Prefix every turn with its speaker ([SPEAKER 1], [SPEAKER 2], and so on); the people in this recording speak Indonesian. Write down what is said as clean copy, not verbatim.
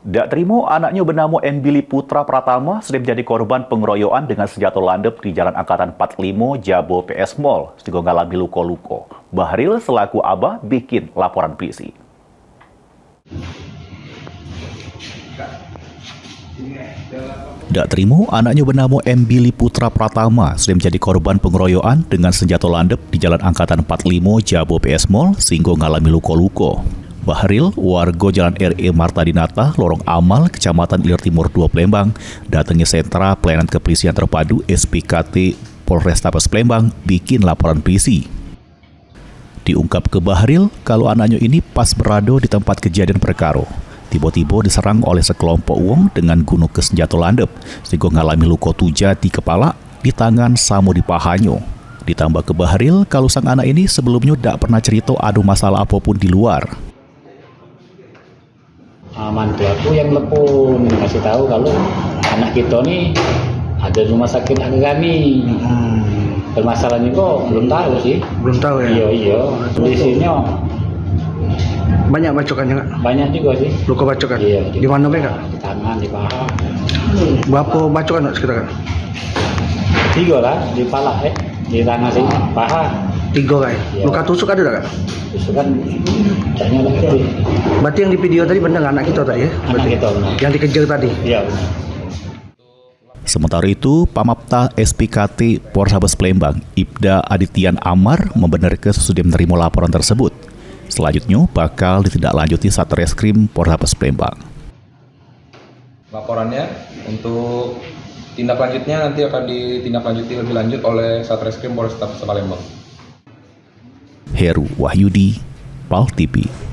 [SPEAKER 1] Dak terima anaknya bernama Embili Putra Pratama sudah menjadi korban pengeroyokan dengan senjata landep di Jalan Angkatan 45 Jabo PS Mall, sehingga ngalami luka-luka. Bahril selaku abah bikin laporan polisi. Dak terima anaknya bernama Embili Putra Pratama sudah menjadi korban pengeroyokan dengan senjata landep di Jalan Angkatan 45 Jabo PS Mall, sehingga ngalami luka-luka. Bahril, warga Jalan RE Marta Dinata, Lorong Amal, Kecamatan Ilir Timur 2 Palembang, datangi sentra pelayanan kepolisian terpadu SPKT Polrestabes Palembang bikin laporan polisi. Diungkap ke Bahril kalau anaknya ini pas berada di tempat kejadian perkara. Tiba-tiba diserang oleh sekelompok uang dengan guna ke senjata landep, sehingga ngalami luka tuja di kepala, di tangan, sama di pahanya. Ditambah ke Bahril kalau sang anak ini sebelumnya tidak pernah cerita ada masalah apapun di luar.
[SPEAKER 2] Mantu aku yang telepon kasih tahu kalau anak kita nih ada rumah sakit Agami. Permasalahannya kok belum tahu sih.
[SPEAKER 3] Belum tahu ya?
[SPEAKER 2] Iya. Di sini
[SPEAKER 3] banyak bacokannya nggak?
[SPEAKER 2] banyak juga sih.
[SPEAKER 3] Luka bacokan?
[SPEAKER 2] Iya.
[SPEAKER 3] Di mana Kak?
[SPEAKER 2] Di tangan, di paha.
[SPEAKER 3] Berapa bacokan Kak sekitar Kak?
[SPEAKER 2] 3 lah, di pala di tangan sih, paha.
[SPEAKER 3] 3 Kak?
[SPEAKER 2] Iya.
[SPEAKER 3] Luka tusuk ada nggak Kak?
[SPEAKER 2] Tusuk kan kayaknya ada itu.
[SPEAKER 3] Berarti yang di video tadi benar nggak anak kita tadi ya?
[SPEAKER 2] Anak kita benar.
[SPEAKER 3] Yang dikejar tadi?
[SPEAKER 2] Iya benar.
[SPEAKER 1] Sementara itu, Pamapta SPKT Polrestabes Palembang, Ibda Adityan Amar, membenarkan sesudah menerima laporan tersebut. Selanjutnya, bakal ditindaklanjuti Satreskrim Polrestabes Palembang.
[SPEAKER 4] Laporannya untuk tindak lanjutnya nanti akan ditindaklanjuti lebih lanjut oleh Satreskrim Polrestabes Palembang.
[SPEAKER 1] Heru Wahyudi, PAL TV.